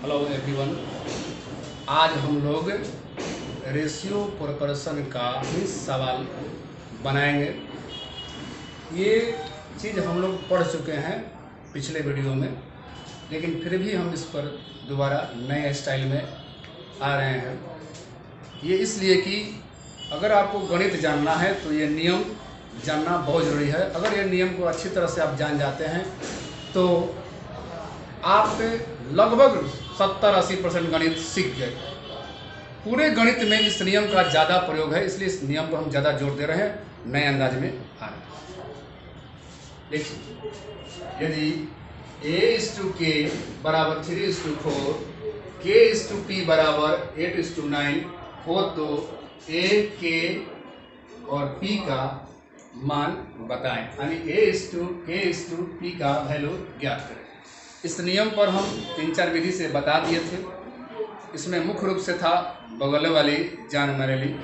Hello everyone. आज हम लोग रेशियो प्रोपोर्शन का ही सवाल बनाएंगे। ये चीज़ हम लोग पढ़ चुके हैं पिछले वीडियो में, लेकिन फिर भी हम इस पर दोबारा नए स्टाइल में आ रहे हैं। ये इसलिए कि अगर आपको गणित जानना है तो ये नियम जानना बहुत ज़रूरी है। अगर ये नियम को अच्छी तरह से आप जान जाते हैं तो आप लगभग 70-80% गणित सीख गए। पूरे गणित में इस नियम का ज़्यादा प्रयोग है, इसलिए इस नियम पर हम ज़्यादा जोर दे रहे हैं, नए अंदाज में आ रहे हैं। देखिए, यदि a/k बराबर 3:4, k/p बराबर 8:9 हो तो a, k और p का मान बताएं, यानी a/k/p का वैल्यू ज्ञात करें। इस नियम पर हम 3-4 विधि से बता दिए थे। इसमें मुख्य रूप से था बगल वाली जान मारेली।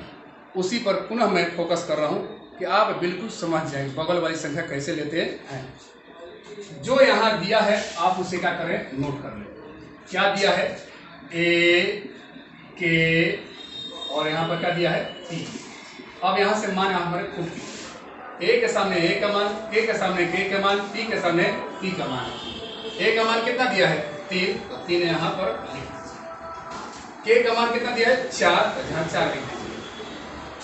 उसी पर पुनः मैं फोकस कर रहा हूँ कि आप बिल्कुल समझ जाएं बगल वाली संख्या कैसे लेते हैं। जो यहाँ दिया है आप उसे क्या करें, नोट कर लें। क्या दिया है, a, k और यहाँ पर क्या दिया है, p। अब यहाँ से मान हमारे खुद a के सामने a का मान, k के सामने k का मान, p के सामने p का मान। a का मान कितना दिया है, 3, तो 3 यहाँ पर लिख दीजिए। k का मान कितना दिया है, 4, तो यहाँ 4 लिख दीजिए।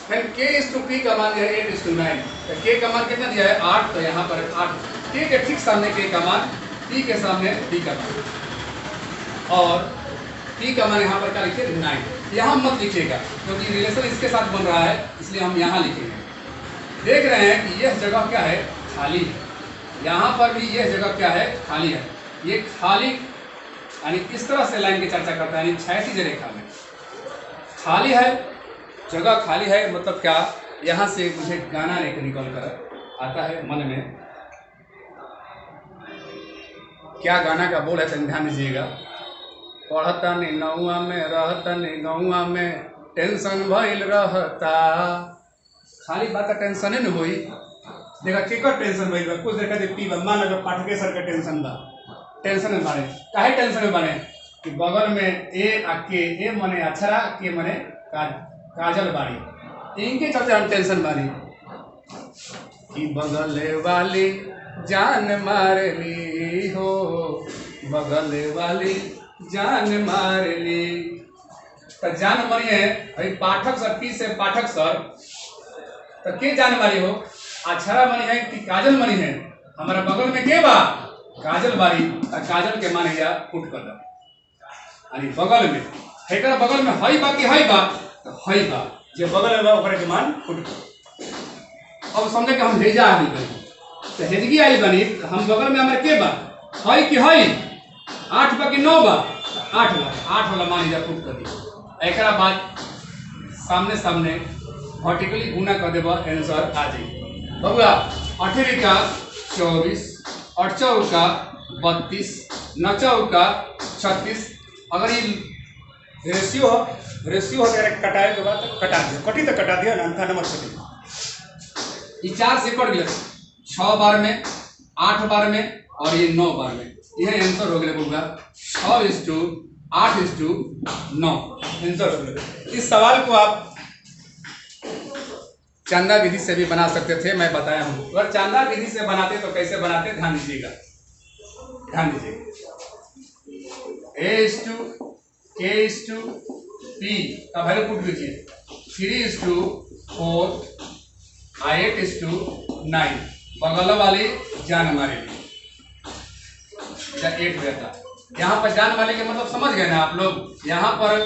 फिर k/p का मान है 8:9, तो k का मान कितना दिया है, 8, तो यहाँ पर 8। k के ठीक सामने k का मान, p के सामने p का मान, और p का मान यहाँ पर क्या लिखिए, 9। यहाँ मत लिखिएगा क्योंकि रिलेशन इसके साथ बन रहा है, इसलिए हम यहाँ लिखेंगे। देख रहे हैं कि यह जगह क्या है, खाली है। यहाँ पर भी यह जगह क्या है, खाली है। ये खाली यानी इस तरह से लाइन की चर्चा करता है, यानी क्षैतिज रेखा में खाली है, जगह खाली है। मतलब क्या, यहाँ से मुझे गाना निकल कर आता है मन में। क्या गाना का बोल है, तो ध्यान दीजिएगा। पढ़ता नहीं नौआ में, रहता नहीं गौआ में, टेंशन भइल रहता। खाली बात का टेंशन ही नहीं हुई। देखा केकर टेंशन भइल बा, कुछ देखा दे पी बा, मान लो पाठके सर का टेंशन बा। टेंशन में बारे, काहे टेंशन में बारे कि बगल में ए आ के, ए मने अक्षरा, के मने काजल बाड़ी, इनके चलते हम टेंशन बारी कि बगल वाली जान मार ली हो, बगल वाली जान मार ली। तो जान मारी है भाई पाठक सर, पी से पाठक सर, तो के जान मारी हो, अक्षरा मनी है कि काजल मनी है। हमारा बगल में के बा, काजल बारी, काजल के मान या फुट कर दो, यानी बगल में हेकर बगल में हई बा कि हई बा, तो हई बा, जे बगल में बा ओकरे के मान फुट कर। अब समझे कि हम हेजा आदमी बनी, तो हेजगी आई बनी, तो हम बगल में हमारे के बा, हई कि हई, 8 बा कि 9 बा, 8 बा, 8 वाला मान या फुट कर दी। एकरा बाद सामने सामने वर्टिकली गुना कर देबा, आंसर आ जाई। बबुआ 8 का 24, 8 चौका 32, 9 चौका 36। अगर ये रेशियो हो तो कटाए के बाद कटा दिया, कटी तो कटा दिया, अंथा नंबर कटी। ये 4 से कट गया, 6 बार में, 8 बार में और ये 9 बार में। यह आंसर हो गया बबुआ 6:8:9 आंसर हो गया। इस सवाल को आप चांदा विधि से भी बना सकते थे, मैं बताया हूँ। अगर चांदा विधि से बनाते तो कैसे बनाते, ध्यान दीजिएगा, ध्यान दीजिएगा। a/k/p का वैल्यू पुट कीजिए, 3:4, 8:9, बगल वाली जान मारेगी, 8 रहता। यहाँ पर जान वाले के मतलब समझ गए ना आप लोग। यहाँ पर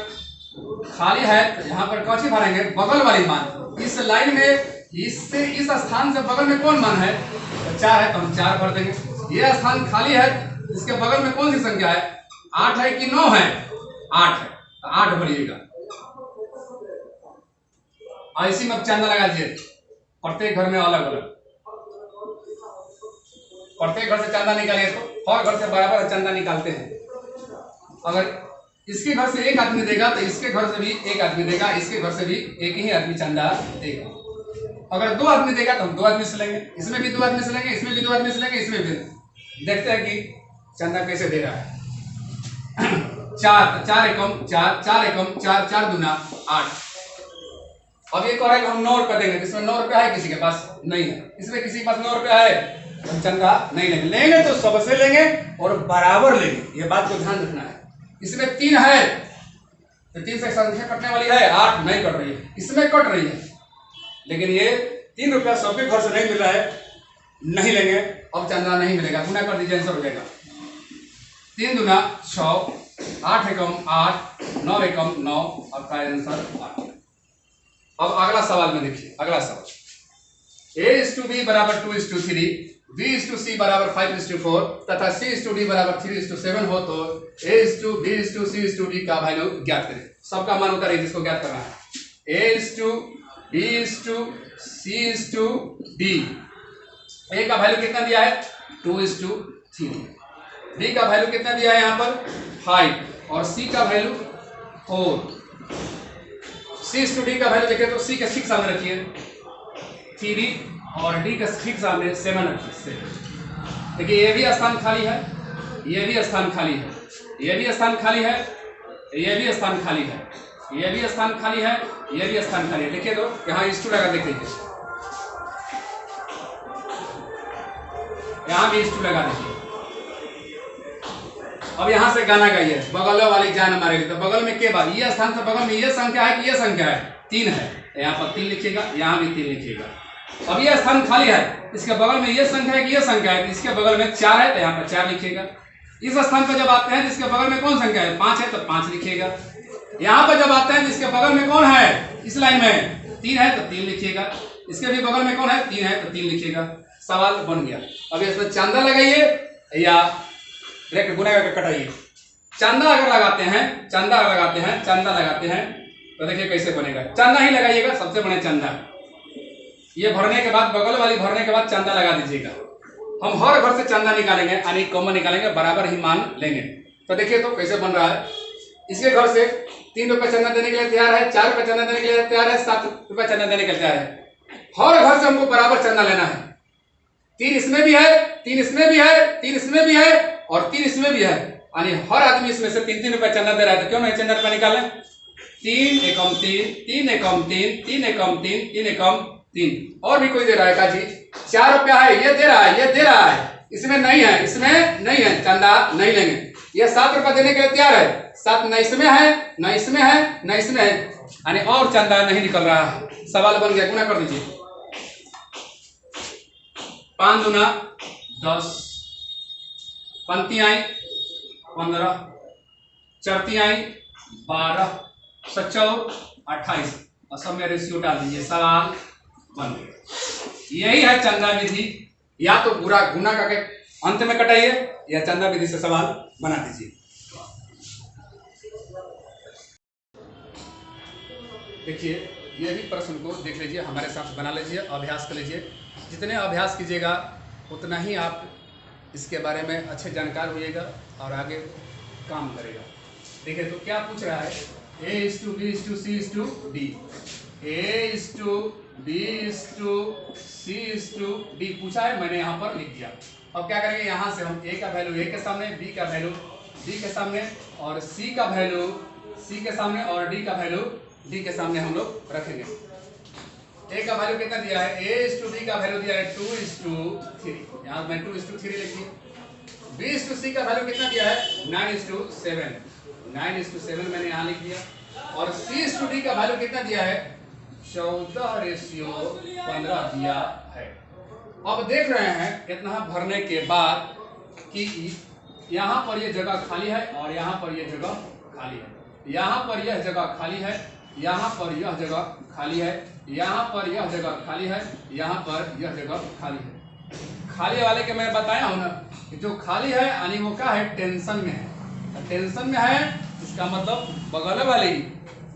खाली है तो यहाँ पर कौन सी भरेंगे, बगल वाली मान। इस लाइन में इससे इस स्थान से बगल में कौन मान है, तो 4 है, तो हम 4 भर देंगे। यह स्थान खाली है, इसके बगल में कौन सी संख्या है, 8 है कि 9 है, 8 है, तो 8 भरिएगा। ऐसी में चांदा लगा दीजिए, प्रत्येक घर में अलग अलग, प्रत्येक घर से चांदा निकालिए तो हर घर से बराबर चांदा निकालते हैं। अगर इसके घर से एक आदमी देगा तो इसके घर से भी एक आदमी देगा, इसके घर से भी एक ही आदमी चंदा देगा। अगर 2 आदमी देगा तो हम 2 आदमी से लेंगे, इसमें भी 2 आदमी से लेंगे, इसमें भी 2 आदमी से लेंगे, इसमें भी। देखते हैं कि चंदा कैसे दे रहा है। 4, 4 एकम 4, 4 एकम 4, 4 दूना 8। अब ये कह रहा है कि हम 9 रुपया देंगे, इसमें 9 रुपया है किसी के पास? नहीं है। इसमें किसी के पास 9 रुपया है? हम चंदा नहीं लेंगे। लेंगे तो सबसे लेंगे और बराबर लेंगे, ये बात को ध्यान रखना है। इसमें 3 है तो 3 से संख्या कटने वाली है, 8 नहीं कट रही है, इसमें कट रही है, लेकिन ये 3 रुपया सबके घर से नहीं मिल रहा है, नहीं लेंगे। अब चंदा नहीं मिलेगा, गुना कर दीजिए, आंसर हो जाएगा 3 दूना 6, 8 एकम 8, 9 एकम 9, आपका आंसर 8। अब अगला सवाल में देखिए, अगला सवाल A:B बराबर 2:3, B:C बराबर 5:4 तथा C:D बराबर 3:7 हो तो A:B:C:D का वैल्यू ज्ञात करें। सबका मान उतारिए जिसको ज्ञात करना है। A:B:C:D, A का वैल्यू कितना दिया है? 2:3, B का वैल्यू कितना दिया है यहाँ पर? 5 और C का वैल्यू 4। C:D का वैल्यू देखें तो C के ठीक सामने रखिए 3 और D के ठीक सामने 7 रखिए। देखिए ये भी स्थान खाली है, ये भी स्थान खाली है, ये भी स्थान खाली है, ये भी स्थान खाली है, ये भी स्थान खाली है, ये भी स्थान खाली है। देखिए तो यहाँ इस लगा, देख लीजिए यहाँ भी इस लगा देखिए। अब यहाँ से गाना गाइए, बगल वाली जान मारेगी। तो बगल में के बाद ये स्थान से बगल में ये संख्या है कि ये संख्या है? 3 है, यहाँ पर 3 लिखिएगा, यहाँ भी 3 लिखिएगा। अब ये स्थान खाली है, इसके बगल में ये संख्या है कि ये संख्या है? इसके बगल में 4 है तो यहाँ पर 4 लिखिएगा। इस स्थान पर जब आते हैं जिसके बगल में कौन संख्या है? 5 है तो 5 लिखिएगा। यहाँ पर जब आते हैं जिसके बगल में कौन है? इस लाइन में 3 है तो 3 लिखिएगा। इसके भी बगल में कौन है? 3 है तो 3 लिखिएगा। सवाल बन गया। अब इसमें चांदा लगाइए या डायरेक्ट गुना करके कटाइए। चांदा अगर लगाते हैं, चांदा लगाते हैं, चांदा लगाते हैं तो देखिए कैसे बनेगा। चांदा ही लगाइएगा, सबसे बड़े चांदा। ये भरने के बाद, बगल वाली भरने के बाद चांदा लगा दीजिएगा। हम हर घर से चांदा निकालेंगे, यानी कॉमन निकालेंगे, बराबर ही मान लेंगे। तो देखिए तो कैसे बन रहा है। इसके घर से 3 रुपये चंदा देने के लिए तैयार है, 4 रुपये चंदा देने के लिए तैयार है, 7 रुपये चंदा देने के लिए तैयार है। हर घर से हमको बराबर चंदा लेना है। 3 इसमें भी है, 3 इसमें भी है, 3 इसमें भी है और 3 इसमें भी है, यानी हर आदमी इसमें से 3-3 रुपये चंदा दे रहा है। तो क्यों नहीं चंदा रुपये निकालें? 3 एकम 3, 3 एकम 3, 3 एकम 3, 3 एकम 3। और भी कोई दे रहा है का जी? 4 रुपया है, ये दे रहा है, ये दे रहा है, इसमें नहीं है, इसमें नहीं है, चंदा नहीं लेंगे। ये 7 रुपया देने के लिए तैयार है, 7 न इसमें है, न इसमें है, न इसमें है, यानी और चंदा नहीं निकल रहा है। सवाल बन गया, गुना कर दीजिए। 5 दूना 10, पंक्ति आई 15, चरती आई 12, 7 28 और सब में रेशियो डाल दीजिए। सवाल बन गया। यही है चंदा विधि। या तो पूरा गुना करके अंत में कटाइए या चंदा विधि से सवाल बना दीजिए। देखिए ये भी प्रश्न को देख लीजिए, हमारे साथ बना लीजिए, अभ्यास कर लीजिए। जितने अभ्यास कीजिएगा उतना ही आप इसके बारे में अच्छे जानकार होइएगा और आगे काम करेगा। देखिए तो क्या पूछ रहा है? A:B:C:D, A:B:C:D पूछा है, मैंने यहाँ पर लिख दिया। अब क्या करेंगे? यहाँ से हम A का वैल्यू A के सामने, B का वैल्यू B के सामने और C का वैल्यू C के सामने और D का वैल्यू D के सामने हम लोग रखेंगे। A का वैल्यू कितना दिया है? A:B का वैल्यू दिया है 2:3, यहाँ मैं 2:3 लिख दिया। B:C का वैल्यू कितना दिया है? 9:7, 9:7 मैंने यहाँ लिख दिया। और C:D का वैल्यू कितना दिया है? 14:15 दिया है। अब देख रहे हैं इतना भरने के बाद कि यहाँ पर यह जगह खाली है और यहाँ पर यह जगह खाली है, यहाँ पर यह जगह खाली है, यहाँ पर यह जगह खाली है, यहाँ पर यह जगह खाली है, यहाँ पर यह जगह खाली है। खाली वाले के मैं बताया हूँ ना कि जो खाली है यानी वो क्या है? टेंशन में है। टेंशन में है इसका मतलब बगल वाली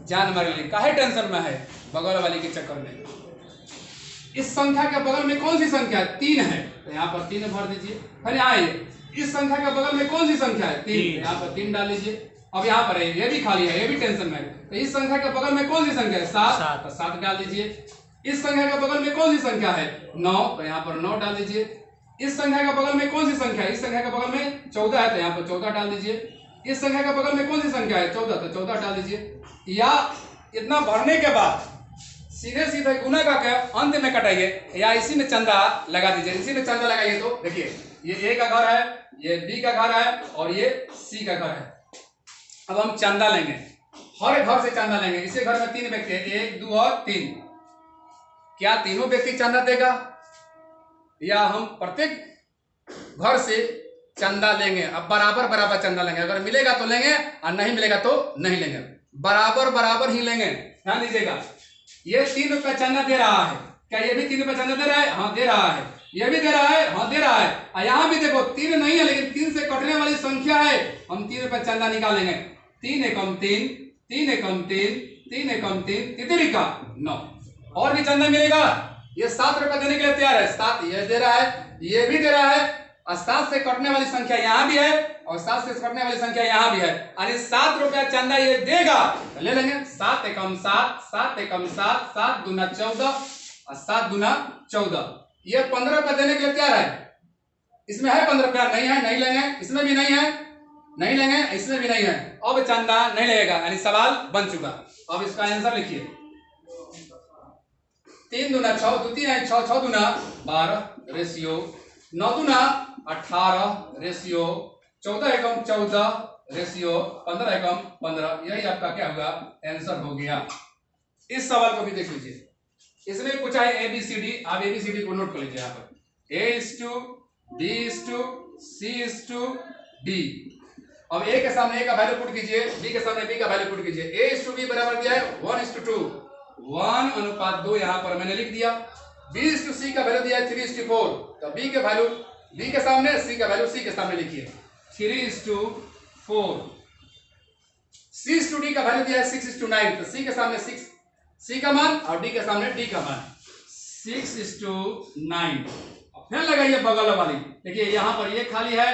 जान मार ली। काहे टेंशन में है? बगल वाली के चक्कर में। इस संख्या के बगल में कौन सी संख्या है? 3 है, तो यहाँ पर 3 भर दीजिए। फिर यहाँ इस संख्या के बगल में कौन सी संख्या है? 3, यहाँ पर 3 डाल दीजिए। अब यहाँ पर ये भी खाली है, ये भी टेंशन में है, तो इस संख्या के बगल में कौन सी संख्या है? 7, तो 7 डाल दीजिए। इस संख्या के बगल में कौन सी संख्या है? 9, तो यहाँ पर 9 डाल दीजिए। इस संख्या के बगल में कौन सी संख्या है? इस संख्या के बगल में 14 है, तो यहाँ पर 14 डाल दीजिए। इस संख्या के बगल में कौन सी संख्या है 14, तो 14 डाल दीजिए। या इतना भरने के बाद सीधे सीधे गुना का क्या अंत में कटाइए, या इसी में चंदा लगा दीजिए। इसी में चंदा लगाइए तो देखिए ये ए का घर है, ये बी का घर है और ये सी का घर है। अब हम चंदा लेंगे, हर घर से चंदा लेंगे। इसे घर में 3 व्यक्ति है, 1 2 और 3। क्या तीनों व्यक्ति चंदा देगा या हम प्रत्येक घर से चंदा लेंगे? अब बराबर बराबर चंदा लेंगे, अगर मिलेगा तो लेंगे और नहीं मिलेगा तो नहीं लेंगे, बराबर बराबर ही लेंगे। ध्यान दीजिएगा, ये 3 रुपया चंदा दे रहा है, क्या ये भी 3 रुपया चंदा दे रहा है? हाँ दे रहा है। ये भी दे रहा है? हाँ दे रहा है। और यहाँ भी देखो 3 नहीं है, लेकिन 3 से कटने वाली संख्या है, हम 3 रुपया चंदा निकालेंगे। 3 एकम 3, 3 एकम 3, 3 एकम 3, तितरी का 9। और भी चंदा मिलेगा। ये 7 रुपया देने के लिए तैयार है, 7 ये दे रहा है, ये भी दे रहा है, और 7 से कटने वाली संख्या यहाँ भी है और 7 से कटने वाली संख्या यहाँ भी है, यानी 7 रुपया चंदा ये देगा तो ले लेंगे। 7 एकम 7, 7 एकम 7, 7 दूना 14 और 7 दूना 14। ये 15 रुपया देने के लिए तैयार है। इसमें है 15 रुपया? नहीं है, नहीं लेंगे। इसमें भी नहीं है, नहीं लेंगे। इसमें भी नहीं है। अब चंदा नहीं लगेगा, यानी सवाल बन चुका। अब इसका आंसर लिखिए। 3 दूना 6, 2 3 है 6, 6 दूना 12 रेशियो, 9 दूना 18 रेशियो, 14 एकम 14 रेशियो, 15 एकम 15। यही आपका क्या होगा? आंसर हो गया। इस सवाल को भी देख लीजिए, इसमें पूछा है ABCD। आप ABCD को नोट कर लीजिए यहाँ पर। A:2, B:2, C:2, D। अब A के सामने A का वैल्यू पुट कीजिए, B के सामने B का वैल्यू पुट कीजिए। A:B बराबर दिया है 1:2, 1:2 यहाँ पर मैंने लिख दिया। B:C का वैल्यू दिया है 3:4, तो B के वैल्यू B के सामने, C का वैल्यू C के सामने लिखिए 3:4। C:D का वैल्यू दिया है 6:9, तो C के सामने 6 C का मान और D के सामने D का मान 6:9। फिर लगाइए बगल वाली। देखिए यहाँ पर ये खाली है,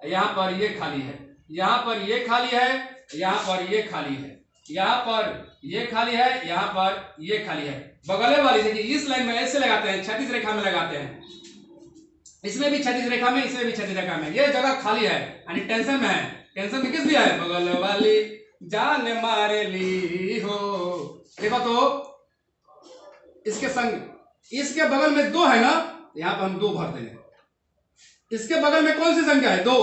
यहाँ पर ये खाली है, यहाँ पर ये खाली है, यहाँ पर ये खाली है, यहाँ पर ये खाली है, यहाँ पर ये खाली है। बगल वाली देखिए इस लाइन में ऐसे लगाते हैं, क्षैतिज रेखा में लगाते हैं। इसमें भी क्षैतिज रेखा में, इसमें भी क्षैतिज रेखा में। ये जगह खाली है यानी टेंशन में है। टेंशन में किस भी है? बगल वाली जान मारे ली हो। देखो तो इसके संग इसके बगल में 2 है ना, यहाँ पर हम 2 भर देंगे। इसके बगल में कौन सी संख्या है? 2,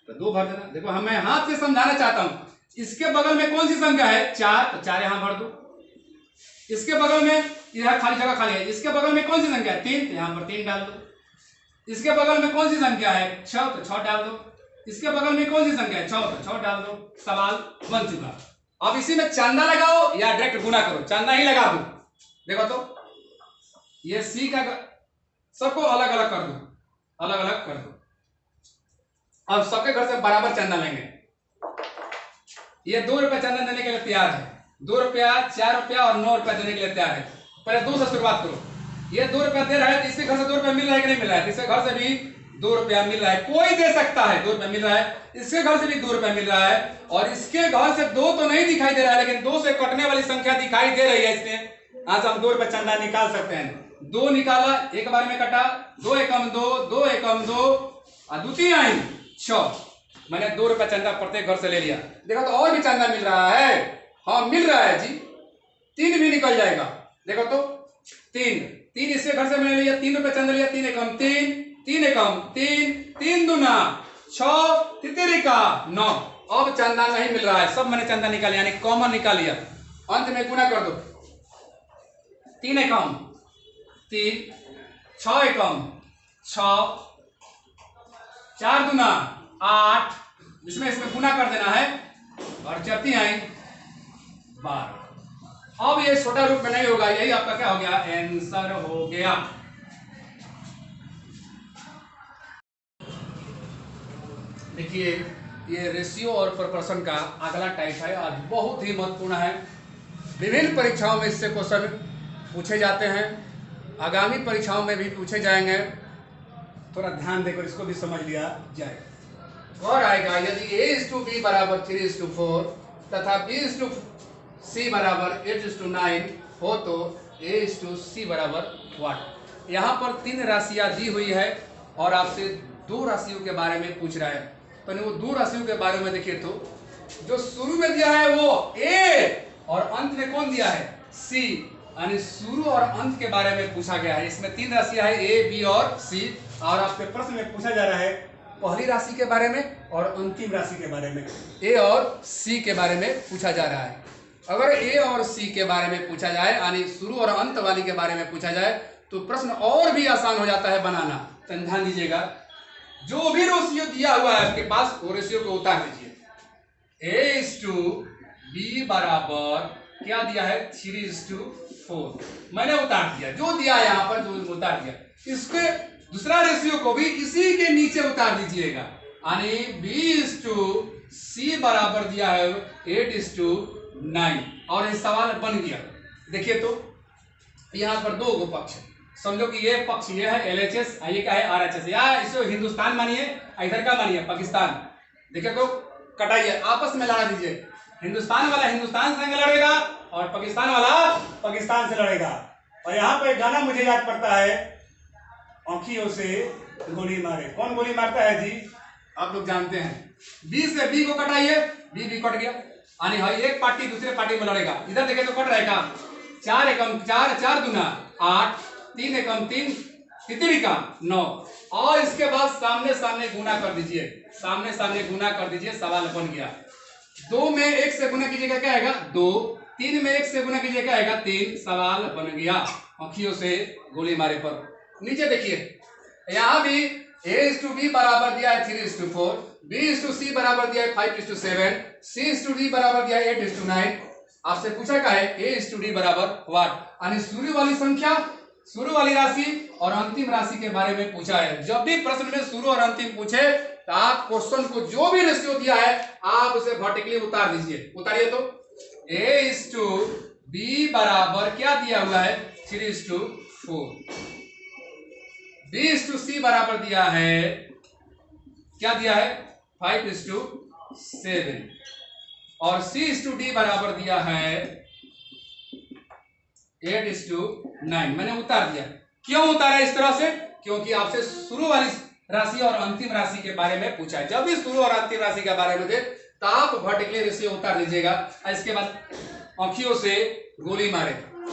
तो 2 भर देना। देखो हम मैं हाथ से समझाना चाहता हूं। इसके बगल में कौन सी संख्या है? 4, तो 4 यहां भर दो। इसके बगल में यह खाली जगह खाली है। इसके बगल में कौन सी संख्या है? 3, तो यहां पर 3 डाल दो। इसके बगल में कौन सी संख्या है? 6, तो 6 डाल दो। इसके बगल में कौन सी संख्या है? 6, तो 6 डाल दो। सवाल बन चुका। अब इसी में चंदा लगाओ या डायरेक्ट गुना करो? चंदा ही लगा दो। देखो तो ये C का सबको अलग अलग कर दो, अलग अलग कर दो। अब सबके घर से बराबर चंदा लेंगे। ये 2 रुपया चंदा देने के लिए तैयार है। 2 रुपया, 4 रुपया और 9 रुपया देने के लिए तैयार है। पहले 2 से शुरुआत करो। ये 2 रुपया दे रहा है, तो इसके घर से 2 रुपया मिल रहा है कि नहीं मिल रहा है? इसके घर से भी 2 रुपया मिल रहा है। कोई दे सकता है, 2 रुपया मिल रहा है। इसके घर से भी 2 रुपया मिल रहा है और इसके घर से 2 तो नहीं दिखाई दे रहा है, लेकिन 2 से कटने वाली संख्या दिखाई दे रही है। इसमें आज हम 2 रुपया चंदा निकाल सकते हैं। 2 निकाला, एक बार में कटा, 2 एकम 2, 2 एकम 2 और 2 3 आई 6। मैंने 2 रुपया चंदा प्रत्येक घर से ले लिया। देखो तो और भी चंदा मिल रहा है। हाँ मिल रहा है जी, 3 भी निकल जाएगा। देखो तो 3 इसके घर से मैंने लिया, 3 रुपया चंदा लिया। 3 एकम 3, 3 एकम 3, 3 दूना 6, तितरी का 9। अब चंदा नहीं मिल रहा है, सब मैंने चंदा निकाल यानी कॉमन निकाल लिया। अंत में गुना कर दो। 3 एकम 3, 6 एकम 6, 4 दूना 8, इसमें गुना कर देना है और 4 3 आई 12। अब ये छोटा रूप में नहीं होगा, यही आपका क्या हो गया? आंसर हो गया। देखिए ये रेशियो और प्रोपोर्शन का अगला टाइप है और बहुत ही महत्वपूर्ण है। विभिन्न परीक्षाओं में इससे क्वेश्चन पूछे जाते हैं, आगामी परीक्षाओं में भी पूछे जाएंगे। थोड़ा ध्यान देकर इसको भी समझ लिया जाए। और आएगा यदि A:B बराबर 3:4 तथा B:C बराबर 8:9 हो तो A:C बराबर व्हाट। यहाँ पर 3 राशियाँ दी हुई है और आपसे 2 राशियों के बारे में पूछ रहा है। तो वो 2 राशियों के बारे में देखिए तो जो शुरू में दिया है वो ए और अंत में कौन दिया है सी, यानी शुरू और अंत के बारे में पूछा गया है। इसमें 3 राशियां है ए बी और सी, और आपके प्रश्न में पूछा जा रहा है पहली राशि के बारे में और अंतिम राशि के बारे में, ए और सी के बारे में पूछा जा रहा है। अगर ए और सी के बारे में पूछा जाए यानी शुरू और अंत वाली के बारे में पूछा जाए तो प्रश्न और भी आसान हो जाता है बनाना। तो ध्यान दीजिएगा, जो भी रेशियो दिया हुआ है आपके पास वो रेशियो को उतार दीजिए। A/B बराबर क्या दिया है 3:4, मैंने उतार दिया, जो दिया है यहाँ पर जो उतार दिया। इसके दूसरा रेशियो को भी इसी के नीचे उतार दीजिएगा, यानी B/C बराबर दिया है 8:9, और ये सवाल बन गया। देखिए तो यहाँ पर 2 पक्ष है, समझो कि ये पक्ष ये है LHS, ये क्या है RHS, या इसे हिंदुस्तान मानिए, इधर का मानिए पाकिस्तान। देखिए तो कटाइए, आपस में लड़ा दीजिए, हिंदुस्तान वाला हिंदुस्तान से लड़ेगा और पाकिस्तान वाला पाकिस्तान से लड़ेगा। और यहाँ पर गाना मुझे याद पड़ता है, आंखियों से गोली मारे, कौन गोली मारता है जी, आप लोग जानते हैं। बी से बी को कटाइए, बी भी कट गया, यानी हाँ एक पार्टी दूसरे पार्टी में लड़ेगा। इधर देखे तो कट रहेगा, 4 एकम 4, 4 दूना 8, 3 एकम 3, तितरी का 9, और इसके बाद सामने सामने गुना कर दीजिए, सामने सामने गुना कर दीजिए, सवाल बन गया। 2 में 1 से गुना कीजिएगा क्या आएगा 2, 3 में 1 से गुना कीजिए क्या आएगा 3, सवाल बन गया आंखियों से गोली मारे पर। नीचे देखिए, यहां भी A/B बराबर दिया है 3:4, B/C बराबर दिया है 5:7, C/D बराबर दिया है 8:9। आपसे पूछा क्या है A/D बराबर व्हाट, यानी शुरू वाली संख्या, शुरू वाली राशि और अंतिम राशि के बारे में पूछा है। जब भी प्रश्न में शुरू और अंतिम पूछे तो आप क्वेश्चन को जो भी रेशियो दिया है आप उसे वर्टिकली उतार दीजिए। उतारिए तो A/B बराबर क्या दिया हुआ है 3:4, B/C बराबर दिया है क्या दिया है 5:7, और C/D बराबर दिया है 8:9। मैंने उतार दिया। क्यों उतारा इस तरह से, क्योंकि आपसे शुरू वाली राशि और अंतिम राशि के बारे में पूछा है। जब भी शुरू और अंतिम राशि के बारे में दे तो आप वर्टिकली रेशियो उतार दीजिएगा। इसके बाद आंखियों से गोली मारे,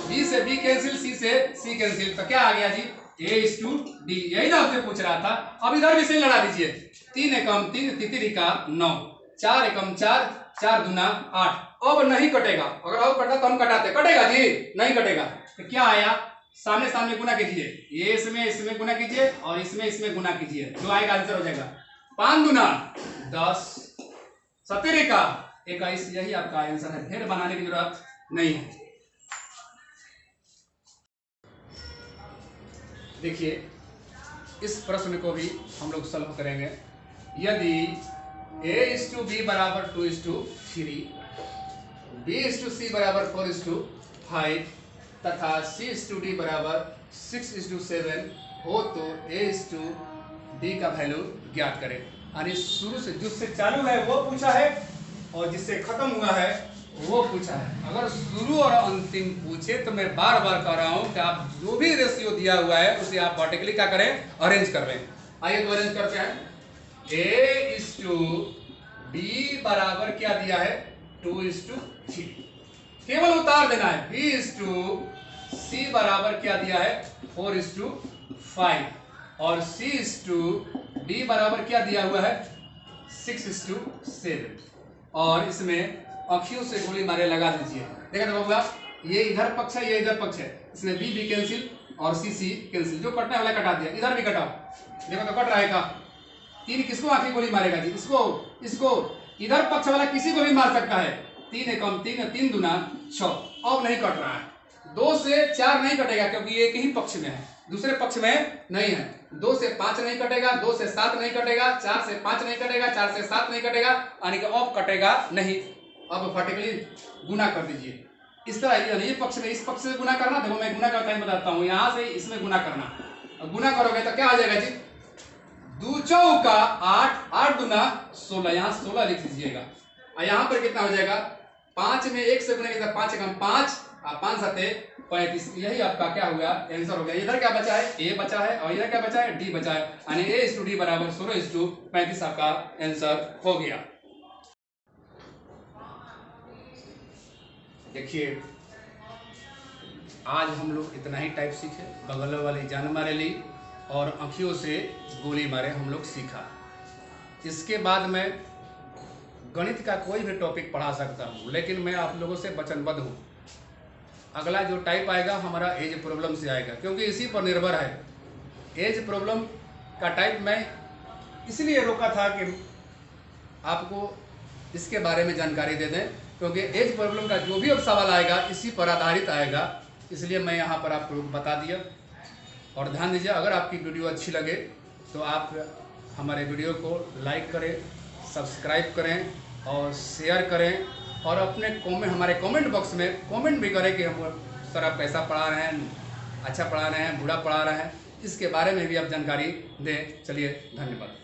बी से बी कैंसिल, सी से सी कैंसिल, तो क्या आ गया जी A/D, यही ना आपसे पूछ रहा था। अब इधर भी से लड़ा दीजिए, 3 एकम 3, तितरी का 9, 4 एकम 4, 4 दूना 8। अब नहीं कटेगा, अगर अब कटा तो हम कटाते, कटेगा जी नहीं कटेगा। तो क्या आया, सामने सामने गुना कीजिए, ये इसमें गुना कीजिए और इसमें गुना कीजिए, जो आएगा आंसर हो जाएगा 5 दूना 10, 17 का 21, यही आपका आंसर है। फिर बनाने की जरूरत नहीं है। देखिए इस प्रश्न को भी हम लोग सॉल्व करेंगे। यदि A/B बराबर 2:3, B/C बराबर 4:5 तथा C/D बराबर 6:7 हो तो A/D का वैल्यू ज्ञात करें। यानी शुरू से जिससे चालू है वो पूछा है और जिससे खत्म हुआ है वो पूछा है। अगर शुरू और अंतिम पूछे तो मैं बार बार कह रहा हूं कि आप जो भी रेशियो दिया हुआ है उसे आप वर्टिकली क्या करें, अरेंज कर लें। आइए तो अरेंज करते हैं। A/B बराबर क्या दिया है 2:3, केवल उतार देना है। B/C बराबर क्या दिया है 4:5, और C/D बराबर क्या दिया हुआ है 6:7, और इसमें आंखियों से गोली मारे लगा दीजिए। देखा तो बाबूआ, ये इधर पक्ष है, ये इधर पक्ष है, इसमें B कैंसिल और C कैंसिल, जो कटने वाला कटा दिया। इधर भी कटाओ, देखो तो कट रहा है का 3, किसको आंखें गोली मारेगा जी, इसको इधर पक्ष वाला किसी को भी मार सकता है। 3 एकम 3, 3 दूना 6, अब नहीं कट रहा है। 2 से 4 नहीं कटेगा क्योंकि ये एक ही पक्ष में है, दूसरे पक्ष में नहीं है। 2 से 5 नहीं कटेगा, 2 से 7 नहीं कटेगा, 4 से 5 नहीं कटेगा, 4 से 7 नहीं कटेगा, यानी कि अब कटेगा नहीं। अब वर्टिकली गुना कर दीजिए इस तरह, ये पक्ष में इस पक्ष से गुना करना। देखो मैं गुना करता ही बताता हूँ, यहाँ से इसमें गुना करना। गुना करोगे तो क्या आ जाएगा जी 2 चौका 8, 8 दूना 16, यहाँ 16 लिख दीजिएगा। और यहाँ पर कितना हो जाएगा 5 में 1 से गुना किया 5 एकम 5, 5 7 35, यही आपका क्या हुआ आंसर हो गया। इधर क्या बचा है A बचा है और इधर क्या बचा है D बचा है, यानी A/D बराबर 16:35 आपका आंसर हो गया। देखिए, आज हम लोग इतना ही टाइप सीखे, बगल वाली जान मारे ली और आँखियों से गोली मारे हम लोग सीखा। इसके बाद मैं गणित का कोई भी टॉपिक पढ़ा सकता हूँ, लेकिन मैं आप लोगों से वचनबद्ध हूँ, अगला जो टाइप आएगा हमारा एज प्रॉब्लम से आएगा, क्योंकि इसी पर निर्भर है। एज प्रॉब्लम का टाइप मैं इसलिए रोका था कि आपको इसके बारे में जानकारी दे दें, क्योंकि एज प्रॉब्लम का जो भी अब सवाल आएगा इसी पर आधारित आएगा, इसलिए मैं यहाँ पर आपको बता दिया। और ध्यान दीजिए, अगर आपकी वीडियो अच्छी लगे तो आप हमारे वीडियो को लाइक करें, सब्सक्राइब करें और शेयर करें, और अपने हमारे कमेंट बॉक्स में कमेंट भी करें कि हम सर आप कैसा पढ़ा रहे हैं, अच्छा पढ़ा रहे हैं, बुरा पढ़ा रहे हैं, इसके बारे में भी आप जानकारी दें। चलिए, धन्यवाद।